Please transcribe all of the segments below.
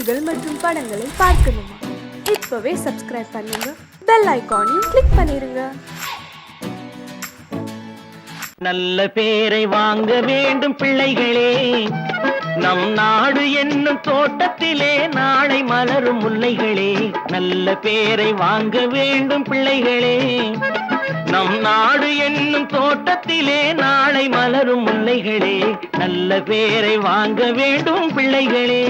செய்திகள் மற்றும் படங்களை பார்க்கணுமா? இப்பவே சப்ஸ்கிரைப் பண்ணுங்க, பெல் ஐகானையும் கிளிக் பண்ணிருங்க. நல்ல பேரை வாங்க வேண்டும் பிள்ளைகளே, நம் நாடு என்னும் தோட்டத்திலே நாளை மலரும் முல்லைகளே. நல்ல பேரை வாங்க வேண்டும் பிள்ளைகளே, நம் நாடு என்னும் தோட்டத்திலே நாளை மலரும் முல்லைகளே. நல்ல பேரை வாங்க வேண்டும் பிள்ளைகளே.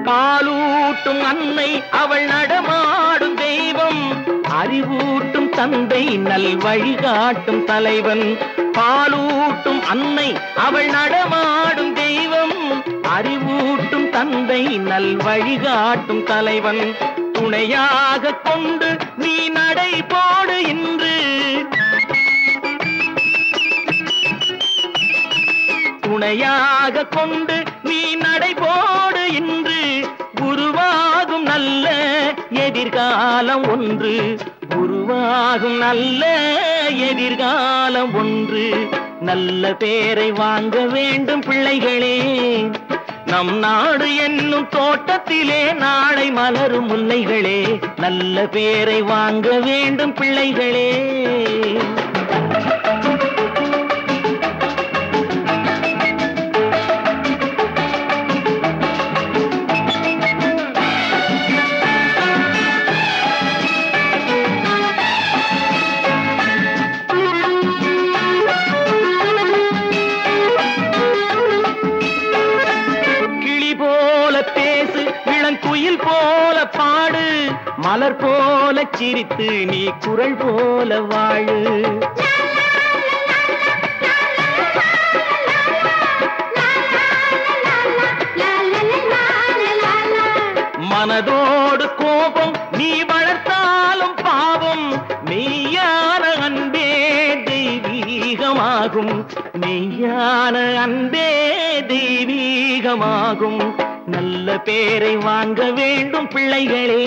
பாலூட்டும் அன்னை அவள் நடமாடும் தெய்வம், அறிவூட்டும் தந்தை நல் வழிகாட்டும் தலைவன். பாலூட்டும் அன்னை அவள் நடமாடும் தெய்வம், அறிவூட்டும் தந்தை நல் வழிகாட்டும் தலைவன். துணையாக கொண்டு நீ நடை போடு இன்று, துணையாக கொண்டு நீ நடை போடு இன்று. உருவாகும் நல்ல எதிர்காலம் ஒன்று, உருவாகும் நல்ல எதிர்காலம் ஒன்று. நல்ல பேரை வாங்க வேண்டும் பிள்ளைகளே, நம் நாடு என்னும் தோட்டத்திலே நாளை மலரும் முல்லைகளே. நல்ல பேரை வாங்க வேண்டும் பிள்ளைகளே. குயில் போல பாடு, மலர் போல சிரித்து நீ குரல் போல வாழு. மனதோடு கோபம் நீ வளர்த்தாலும் பாவம், மெய்யான அன்பே தெய்வீகமாகும், மெய்யான அன்பே தெய்வீகமாகும். நல்ல பேரை வாங்க வேண்டும் பிள்ளைகளே.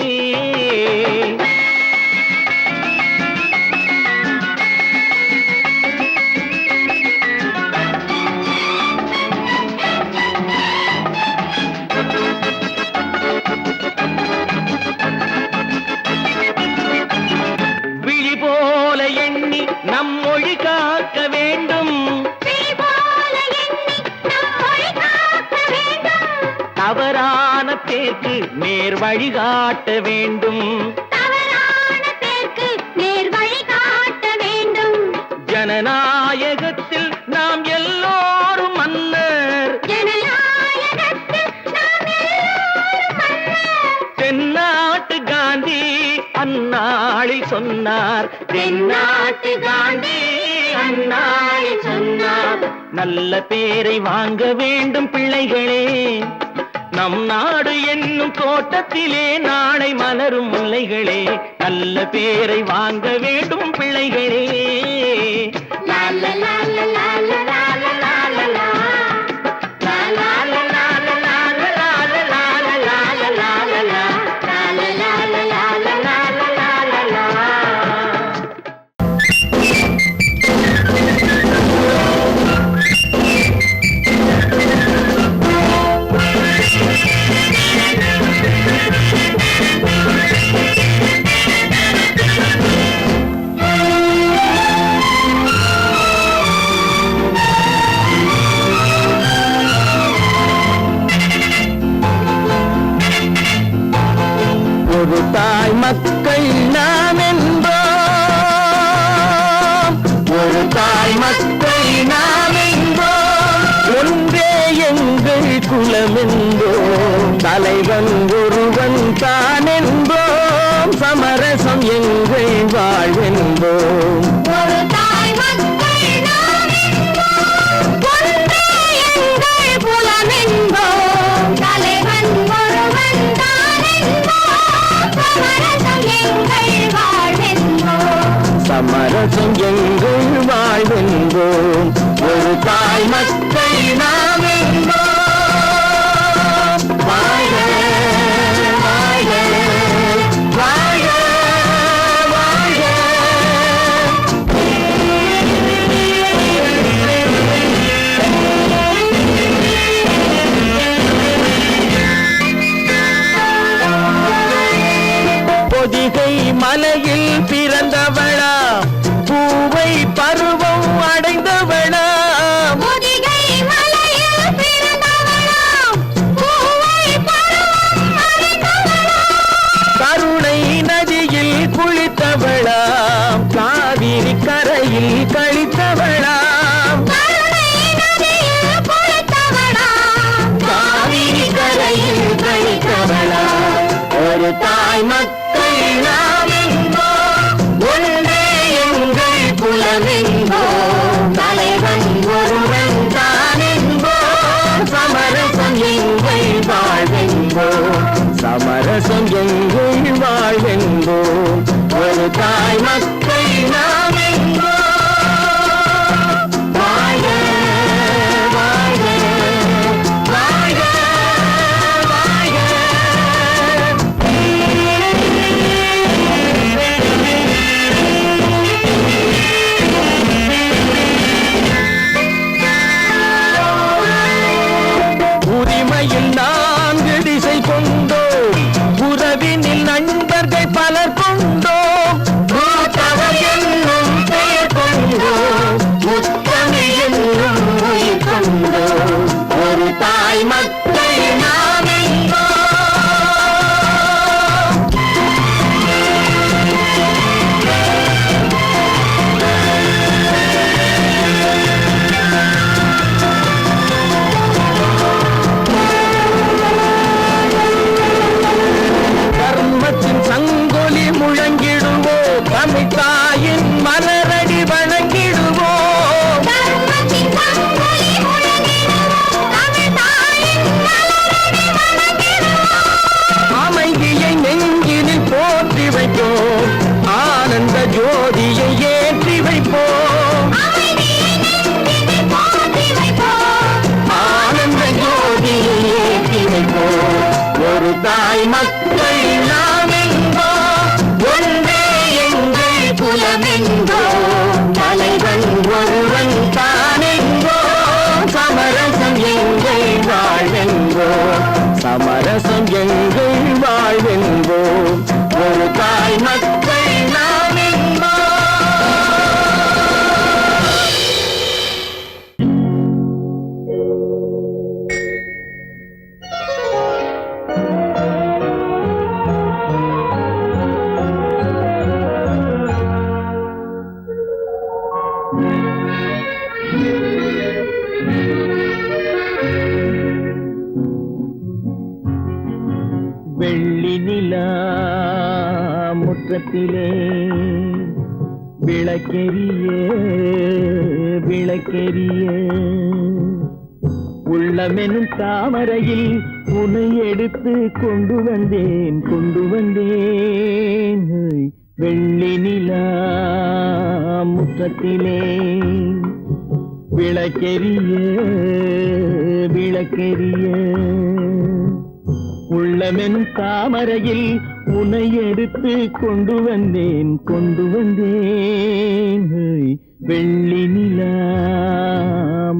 விழி போல எண்ணி நம் மொழி காக்க வேண்டும், தவறான பேருக்கு நேர் வழிகாட்ட வேண்டும், ஜனநாயகத்தில் நாம் எல்லோரும் மன்னர், தென்னாட்டு காந்தி அந்நாளில் சொன்னார், தென்னாட்டு காந்தி அந்நாளில் சொன்னார். நல்ல பேரை வாங்க வேண்டும் பிள்ளைகளே, நம் நாடு என்னும் தோட்டத்திலே நாளை மலரும் முல்லைகளே. நல்ல பேரை வாங்க வேண்டும் பிள்ளைகளே. ஒரு தாய் மக்கள் நாம் என்போம், ஒரு தாய் மக்கள் நாம் என்போம், ஒன்றே எங்கள் குலம் என்போம், தலைவன் ஒருவன் தான் என்போம், சமரசம் எங்கள் வாழ்வென்போம். சமரசம் எங்கள் வாழ்வென்போம், ஒரு தாய் மக்கள் நாம் என்போம். மலையில் பிறந்தவளா பூவை பருவம் அடைந்தவளா கருணை நதியில் குளித்தவளாம் காவிரி கரையில் கழித்தவளாம் காவிரி கரையில் கழித்தவளாம் ஒரு தாய் மக்கள் நாம் என்போ ஒன்றே எங்கள் குலமென்போ தலைவன் ஒருவன் தான் என்போ சமரசம் எங்கள் வாழ்வென்போ சமரசம் எங்கள் வாழ்வென்போ ஒரு தாய் மக்கள் நாம் என்போ வாழ்க வாழ்க வாழ்க வாழ்க உரிமையில் 4 திசை கொண்டோம் உறவினில் நண்பர்கள் பலர் கொண்டோம் மூத்தவர் என்னும் பெயர் கொண்டோம் முத்தமிழ் என்னும் உயிர் கொண்டோம் ஒரு தாய் மக்கள் நாம் என்போம் தர்மத்தின் சங்கொலி முழங்கிடுவோம் தமிழ் தாயின் மலரடி வணங்கிடுவோம் அமைதியை நெஞ்சினில் போற்றி வைப்போம் ஆனந்த ஜோதியை ஏற்றி வைப்போம் ஆனந்த ஜோதியை ஏற்றி வைப்போம் ஒரு தாய் மக்கள் நாம் என்போம் ஒன்றே எங்கள் குலமென்போம் தலைவன் ஒருவன் தான் என்போம் சமரசம் எங்கள் வாழ்வென்போம் சமரசம் எங்கள் வாழ்வென்போம் ஒரு தாய் மக்கள் நாம் என்போம் வெள்ளி நிலா முற்றத்திலே விளக்கெரிய விளக்கெரிய உள்ளமெனும் தாமரையில் உன்னை எடுத்து கொண்டு வந்தேன் வெள்ளி நிலா முற்றத்திலே விளக்கெரிய விளக்கெரிய உள்ளமெனும் தாமரையில் உன்னை எடுத்து கொண்டு வந்தேன் வெள்ளி நிலா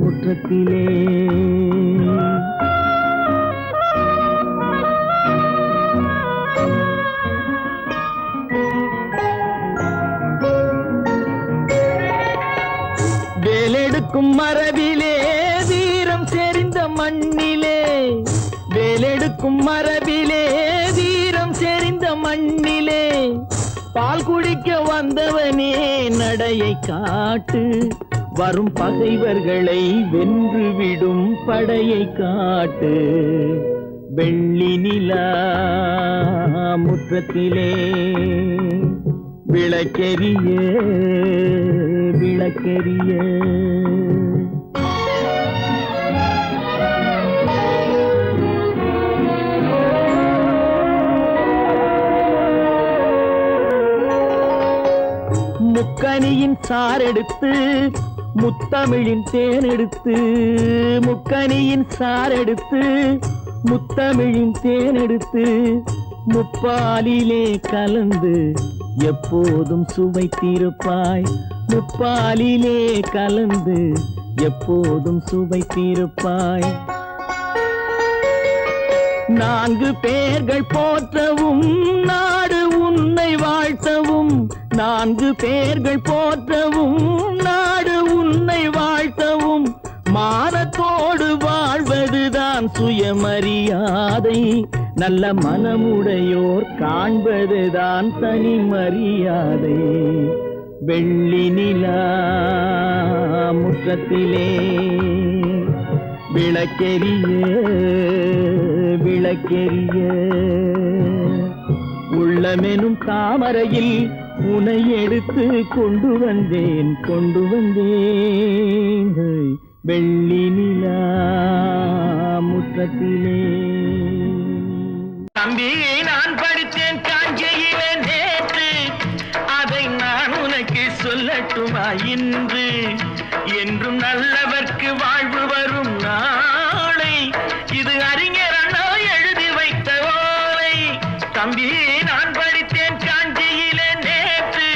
முற்றத்திலே வேலெடுக்கும் மரபிலே வீரம் செறிந்த மண்ணிலே வேலெடுக்கும் மரபிலே வீரம் செறிந்த மண்ணிலே பால் குடிக்க வந்தவனே நடையை காட்டு வரும் பகைவர்களை வென்றுவிடும் படையை காட்டு வெள்ளி நிலா முற்றத்திலே விளக்கெரிய விளக்கெரிய முக்கனியின் சாரெடுத்து முத்தமிழின் தேனெடுத்து முக்கனியின் சாரெடுத்து முத்தமிழின் தேனெடுத்து முப்பாலிலே கலந்து எப்போதும் சுவைத்திருப்பாய் முப்பாலிலே கலந்து எப்போதும் சுவைத்திருப்பாய் 4 பேர்கள் போற்றவும் நாடு உன்னை வாழ்த்தவும் 4 பேர்கள் போற்றவும் நாடு உன்னை வாழ்த்தவும் மானத்தோடு வாழ்வதுதான் சுயமரியாதை நல்ல மனமுடையோர் காண்பதுதான் தனி மரியாதை வெள்ளி நிலா முற்றத்திலே விளக்கெரிய விளக்கெரிய உள்ளமெனும் தாமரையில் உனை எடுத்து கொண்டு வந்தேன் வெள்ளி நிலா முற்றத்திலே தம்பி நான் படித்தேன் காஞ்சியிலே நேற்று அதை நான் உனக்கு சொல்லட்டுமா இன்று என்றும் நல்லவர்க்கு வாழ்வு வரும் நாளை இது அறிஞர் அண்ணா எழுதி வைத்த ஓலை தம்பி நான் படித்தேன் காஞ்சியிலே நேற்று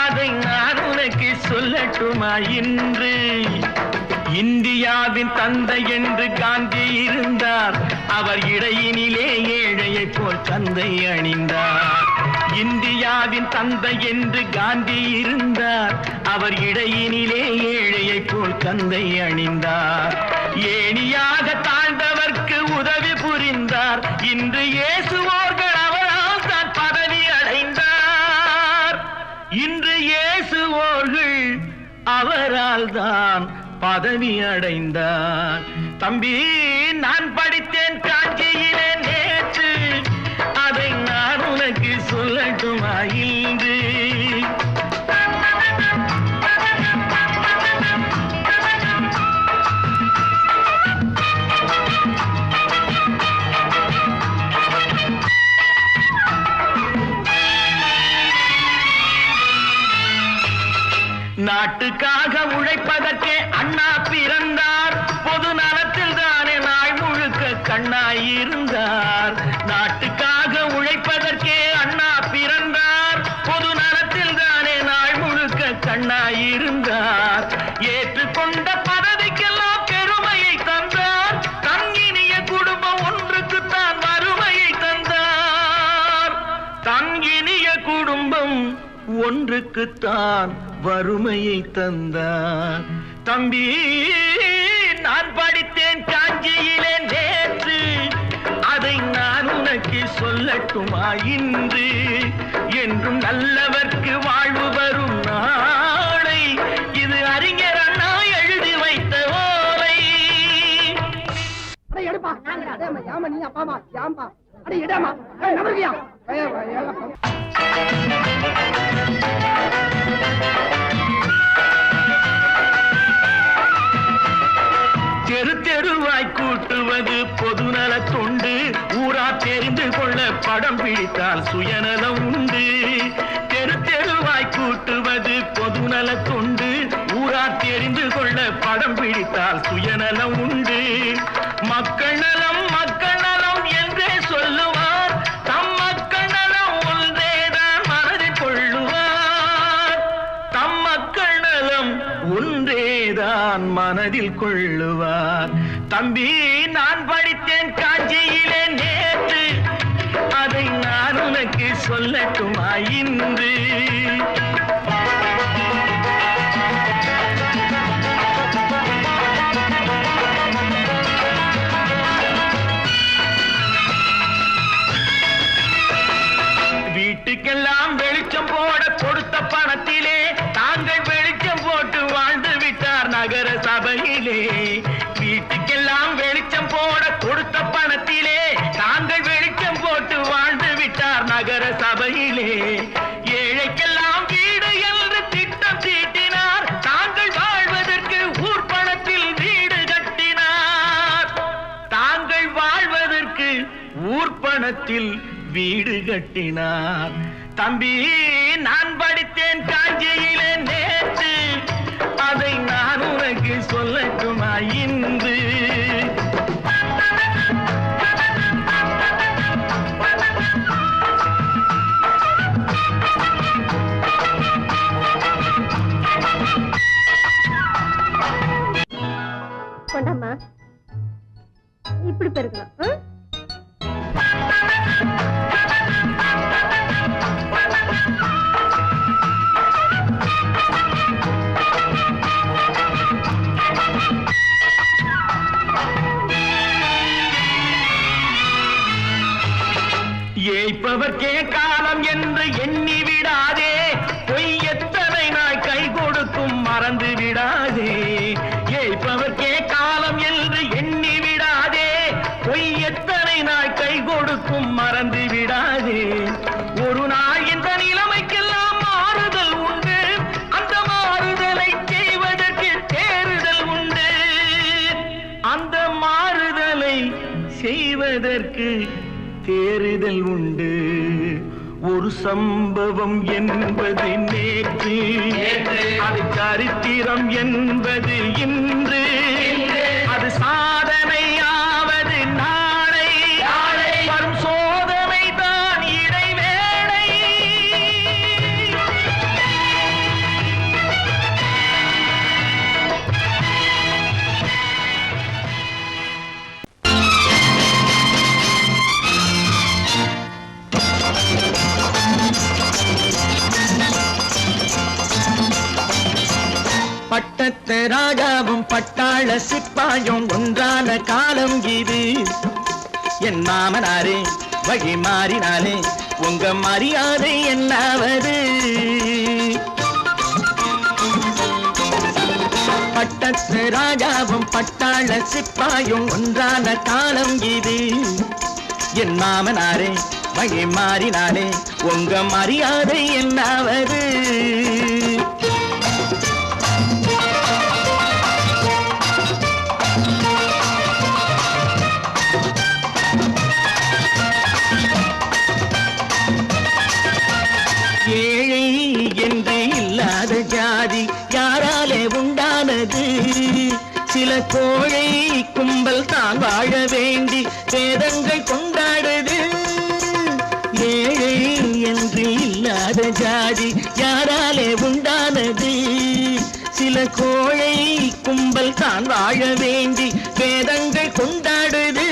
அதை நான் உனக்கு சொல்லட்டுமா இன்று இந்தியாவின் தந்தை என்று காந்தி இருந்தார் அவர் இடையினிலே ஏழையை போல் தந்தை அணிந்தார் இந்தியாவின் தந்தை என்று காந்தி இருந்தார் அவர் இடையினிலே ஏழையை போல் தந்தை அணிந்தார் ஏணியாக தாழ்ந்தவர்க்கு உதவி புரிந்தார் இன்று இயேசுவோர்கள் அவரால் தான் பதவி அடைந்தார் இன்று இயேசுவோர்கள் அவரால் தான் பதவி அடைந்தார் தம்பி நான் படித்தேன் காஞ்சியிலே நேற்று அதை நான் உனக்கு சொல்லட்டுமா இன்று நாட்டுக்காக உழைப்பதற்கே அண்ணா பிறந்தார் பொது நலத்தில் தானே நாள் முழுக்க கண்ணாயிருந்தார் நாட்டுக்காக உழைப்பதற்கே அண்ணா பிறந்தார் பொது நலத்தில் தானே நாள் முழுக்க கண்ணாயிருந்தார் ஏற்றுக்கொண்ட பதவிக்கெல்லாம் பெருமையை தந்தார் தங்கினிய குடும்பம் ஒன்றுக்குத்தான் வறுமையை தந்தார் தங்கினிய குடும்பம் ஒன்றுக்குத்தான் வறுமையை தந்தார் தம்பி நான் படித்தேன் காஞ்சியிலே நேற்று அதை நான் உனக்கு சொல்லட்டுமா இன்று என்றும் நல்லவர்க்கு வாழ்வு வரும் நாளை இது அறிஞர் அண்ணா எழுதி வைத்த ஓலை தெரு தெருவாய் கூட்டுவது பொதுநல தொண்டு ஊரா தெரிந்து கொள்ள படம் பிடித்தால் சுயநலம் உண்டு தெரு தெருவாய் கூட்டுவது பொதுநல தொண்டு ஊரா தெரிந்து கொள்ள படம் பிடித்தால் சுயநலம் உண்டு மக்கள் நலம் என்றே சொல்லுவார் தம் மக்கள் நலம் ஒன்றேதான் மனதில் கொள்ளுவார் தம் மக்கள் நலம் ஒன்றேதான் மனதில் கொள்ளுவார் தம்பி நான் படித்தேன் காஞ்சியிலே நேற்று அதை நான் உனக்கு சொல்லட்டுமா இன்று வீட்டுக்கெல்லாம் வெளிச்சம் போட கொடுத்த பணத்திலே தாங்கள் வெளிச்சம் போட்டு வாழ்ந்து விட்டார் நகர சபையிலே வீட்டுக்கெல்லாம் வெளிச்சம் போட கொடுத்த பணத்திலே தாங்கள் வெளிச்சம் போட்டு வாழ்ந்து விட்டார் நகர சபையிலே ஏழைக்கெல்லாம் வீடு என்று திட்டம் தீட்டினார் தாங்கள் வாழ்வதற்கு ஊர் பணத்தில் வீடு கட்டினார் தாங்கள் வாழ்வதற்கு ஊர் பணத்தில் வீடு கட்டினார் தம்பி நான் படித்தேன் காஞ்சியிலே நேற்று அதை நான் உனக்கு சொல்லட்டுமா இன்று கொண்டாமா இப்படி பெருக்கலாம் ஏய்ப்பவர்க்கே காலம் என்று எண்ணி விடாதே, பொய் எத்தனை நாய் கை கொடுக்கும் மறந்து விடாதே. ஏய்ப்பவர்க்கே காலம் என்று எண்ணி விடாதே, பொய் எத்தனை நாய் கை கொடுக்கும் மறந்து விடாதே. ஒரு நாள் இந்த நிலைமைக்கெல்லாம் மாறுதல் உண்டு, அந்த மாறுதலை செய்வதற்கு தேறுதல் உண்டு. அந்த மாறுதலை செய்வதற்கு தேறுதல் உண்டு. ஒரு சம்பவம் என்பது நேற்று, அது சரித்திரம் என்பது இன்று, அது சாதனையாவது நாளை, வரும் சோதனை தான் இடைவேளை. பட்டத்து ராஜாவும் பட்டாள சிப்பாயும் ஒன்றான காலம் இது. என் மாமனாரே வழி மாறினாலே உங்க மரியாதை என்னாவது? பட்டத்து ராஜாவும் பட்டாள சிப்பாயும் ஒன்றான காலம் இது. என் மாமனாரே வழி மாறினாலே உங்க மரியாதை என்னாவது? ஏழை என்று இல்லாத ஜாதி யாராலே உண்டானது? சில கோழை கும்பல் தான் வாழ வேண்டி வேதங்கள் கொண்டாடுது. ஏழை என்று இல்லாத ஜாதி யாராலே உண்டானது? சில கோழை கும்பல் தான் வாழ வேண்டி வேதங்கள் கொண்டாடுது.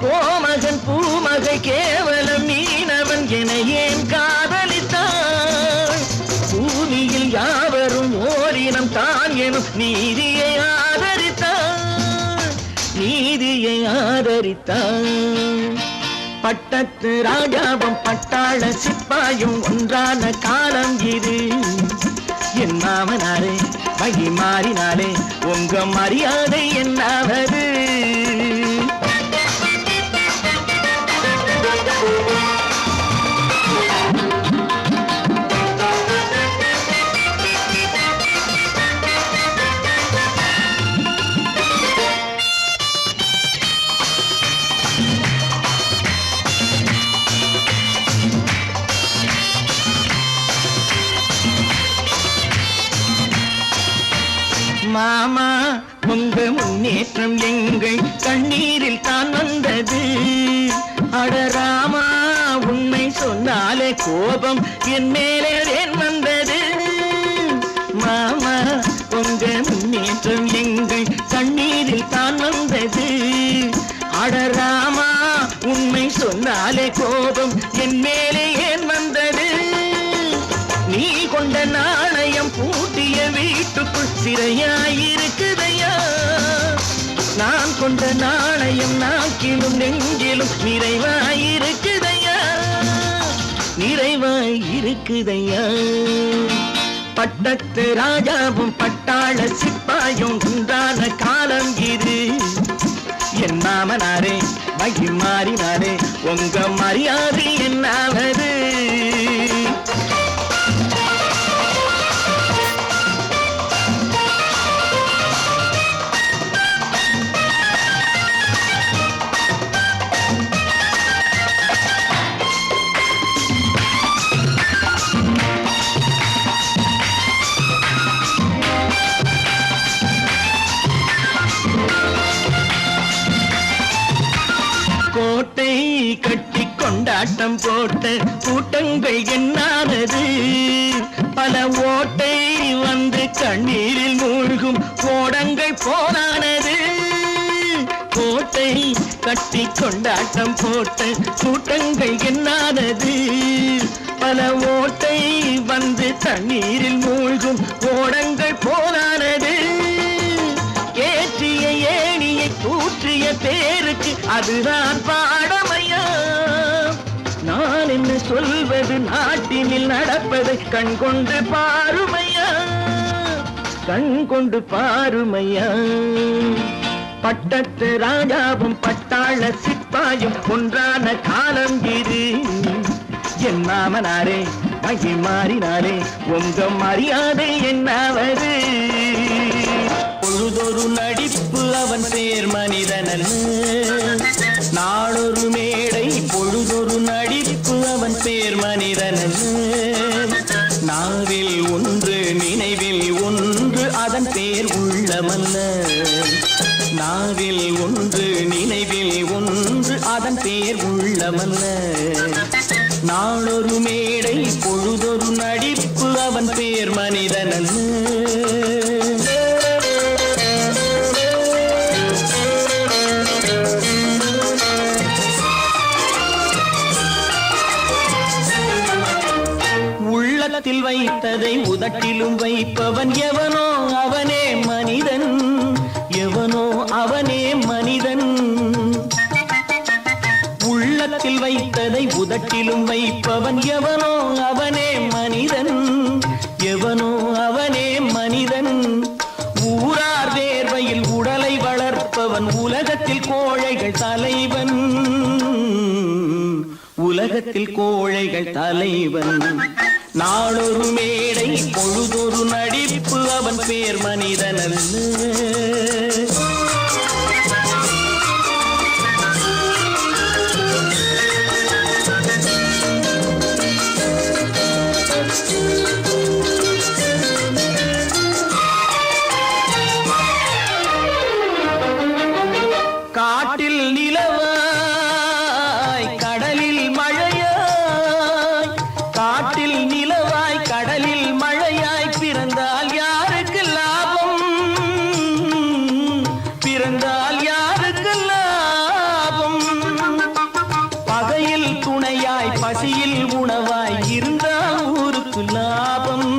கோமகன் பூமகை கேவலம் மீனவன் என ஏன் காதலித்தான்? பூமியில் யாவரும் ஓரினம் தான் எனும் நீதியை ஆதரித்தான், நீதியை ஆதரித்தான். பட்டத்து ராஜாவும் பட்டாள சிப்பாயும் ஒன்றான காலம் இது. என் மாமனாரே வழி மாறினாலே உங்க மரியாதை என்னாவது? மாமா உங்க முன்னேற்றம் எங்கள் கண்ணீரில் தான் வந்தது. அடராமா உண்மை சொன்னாலே கோபம் என் மேலே ஏன் வந்தது? மாமா உங்க முன்னேற்றம் எங்கள் கண்ணீரில் தான் வந்தது. அடராமா உண்மை சொன்னாலே கோபம் என் மேலே ஏன் வந்தது? நீ கொண்ட நாணயம் பூட்டிய வீட்டுக்குள் சிறையாயிருக்குதையா? நான் கொண்ட நாணயம் நாக்கிலும் நெஞ்சிலும் நிறைவாயிருக்குதையா, நிறைவாயிருக்குதையா. பட்டத்து ராஜாவும் பட்டாள சிப்பாயும் உண்டான காலம் இது. என் மாமனாரே வழி மாறினாரே உங்க மரியாதை என்னாவது? கோட்டை கட்டி கொண்டாட்டம் போட்ட கூட்டங்கள் என்னானது? பல ஓட்டை வந்து கண்ணீரில் மூழ்கும் கோடங்கள் போனானது. கோட்டை கட்டி கொண்டாட்டம் போட்ட கூட்டங்கள் என்னானது? பல ஓட்டை வந்து தண்ணீரில் மூழ்கும் கோடங்கள் போனானது. ஏற்றிய ஏணியை தூற்றிய பேருக்கு அதுதான் பாடமையா? நான் என்ன சொல்வது, நாட்டினில் நடப்பதை கண் கொண்டு பாருமையா, கண் கொண்டு பாருமையா. பட்டத்து ராஜாவும் பட்டாள சிப்பாயும் ஒன்றான காலம் இது. என் மாமனாரே மகி மாறினாரே உங்க மரியாதை என்னாவது. பொழுதொரு நடிப்பு அவன் பேர் மனிதனல்ல, நாளொரு மேடை பொழுதொரு நடிப்பு அவன் பேர் மனிதனல்ல. நாவில் ஒன்று நினைவில் ஒன்று அதன் பேர் உள்ளமல்ல, நாவில் ஒன்று நினைவில் ஒன்று அதன் பேர் உள்ளமல்ல. நாளொரு மேடை பொழுதொரு நடிப்பு அவன் பேர் மனிதனல்ல. உள்ளத்தில் வைத்ததை உதட்டிலும் வைப்பவன் எவனோ அவனே மனிதன், எவனோ அவனே மனிதன். உள்ளத்தில் வைத்ததை உதட்டிலும் வைப்பவன் எவனோ அவனே மனிதன், எவனோ அவனே மனிதன். ஊரார் வேர்வையில் உடலை வளர்ப்பவன் உலகத்தில் கோழைகள் தலைவன், உலகத்தில் கோழைகள் தலைவன். நாளொரு மேடை பொழுதொரு நடிப்பு அவன் பேர் மனிதனல்ல. காட்டில் நிலவாய் கடலில் மழையாய், காட்டில் நிலவாய் கடலில் மழையாய் பிறந்தால் யாருக்கு லாபம், பிறந்தால் யாருக்கு லாபம். பகையில் துணையாய் பசியில் உணவாய் இருந்தால் ஊருக்கு லாபம்,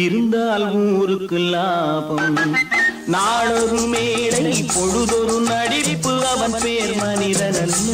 இருந்தால் ஊருக்கு லாபம். நாளொரு மேடை பொழுதொரு நடிப்பு அவன் பேர் மனிதனல்ல.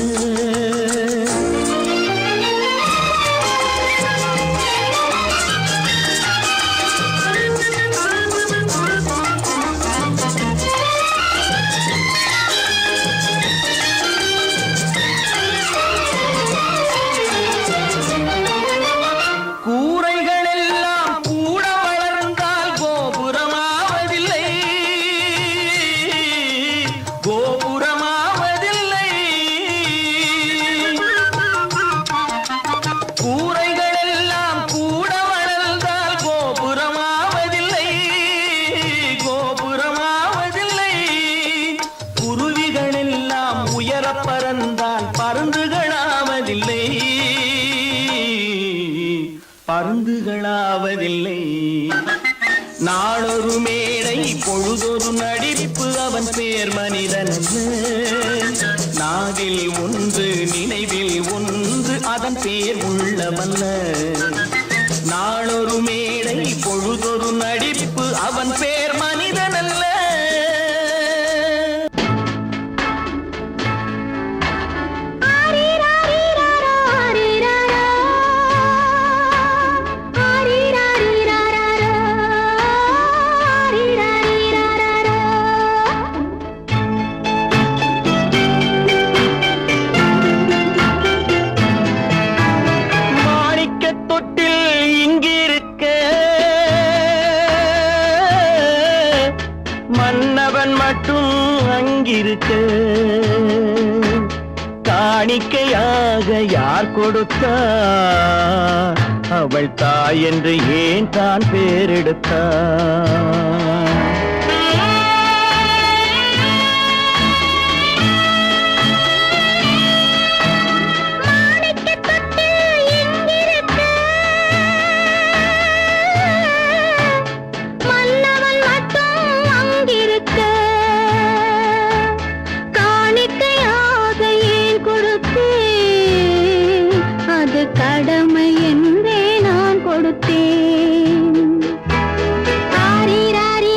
பறந்தால் பருந்துகளாவதில்லை, பருந்துகளாவதில்லை. நாளொரு மேடை பொழுதொரு நடிப்பு அவன் பேர் மனிதனல்ல. நாவில் ஒன்று நினைவில் ஒன்று அதன் பேர் உள்ளமல்ல. நாளொரு மேடை பொழுதொரு நடிப்பு அவன் பேர் மனிதனல்ல. மன்னவன் மட்டும் அங்கிருக்க காணிக்கையாக யார் கொடுத்தார், அவள் தாய் என்று ஏன் தான் பேரெடுத்தார். கடமை என்றே நான் கொடுத்தேன். ஆரி ராரி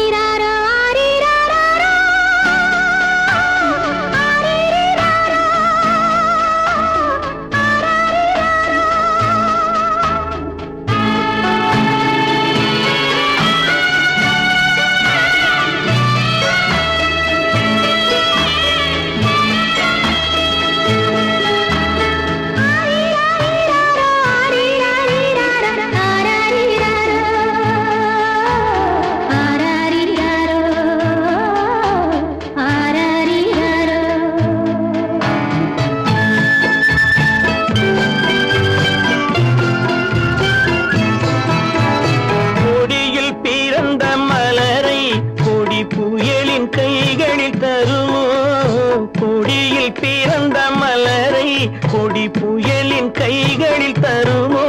மண்ணில் பிறந்த மலரை கொடி புயலின் கைகளில் தருமோ?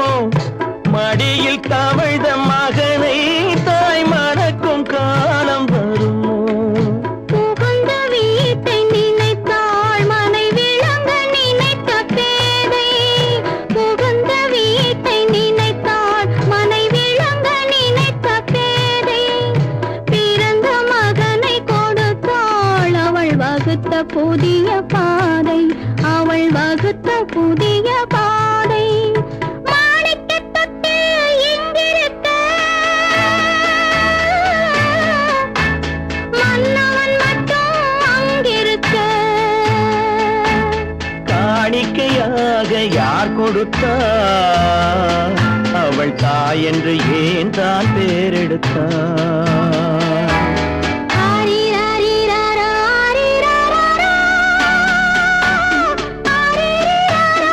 மடியில் தவழ்ந்த மகனை தாய் மணக்கும் காலம் வருமோ? புகுந்த வீட்டை நினைத்தாள் மனை விளங்க நினைத்த பேதை. புகுந்த வீட்டை நினைத்தாள் மனை விளங்க நினைத்த பேதை. பிறந்த மகனை கொடுத்தாள் அவள் வகுத்த புதிய பாதை. அவள் வகுத்த புதிய பாதை. மாணிக்கத் தொட்டில் இங்கிருக்க, மன்னவன் மட்டும் அங்கிருக்க. காணிக்கையாக யார் கொடுத்தார்? அவள் தாய் என்று ஏன் தான் பேரெடுத்தார்? ஆரிராரிராரா, ஆரிராராரா. ஆரிரிராரா,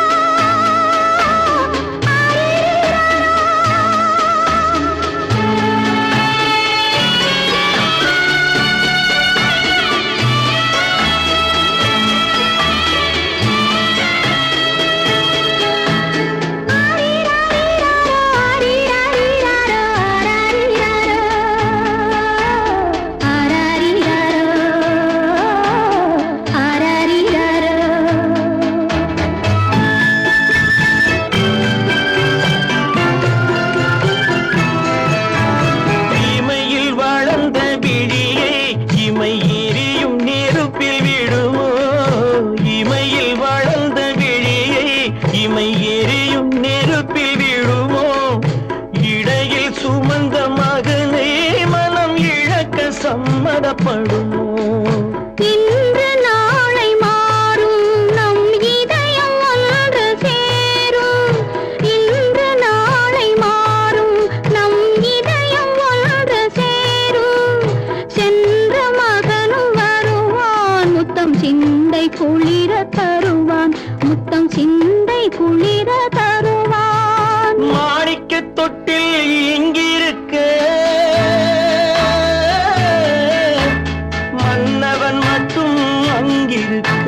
இமையில் வளர்ந்த விழியை இமை எரியும் நெருப்பில் விடுமோ? இமையில் வளர்ந்த விழியை இமை எரியும் நெருப்பில் விடுமோ? இடையில் சுமந்த மகனை மனம் இழக்க சம்மதப்படுமோ? இன்று நாளை மாறும் நம் இதயம் ஒன்று சேரும். இன்று நாளை மாறும் நம் இதயம் ஒன்று சேரும். சென்ற மகனும் வருவான் முத்தம் சிந்தை குளிர தருவான். முத்தம் சிந்தை குளிர தருவான். மாணிக்கத் தொட்டில் இங்கிருக்க, மன்னவன் மட்டும் அங்கிருக்க.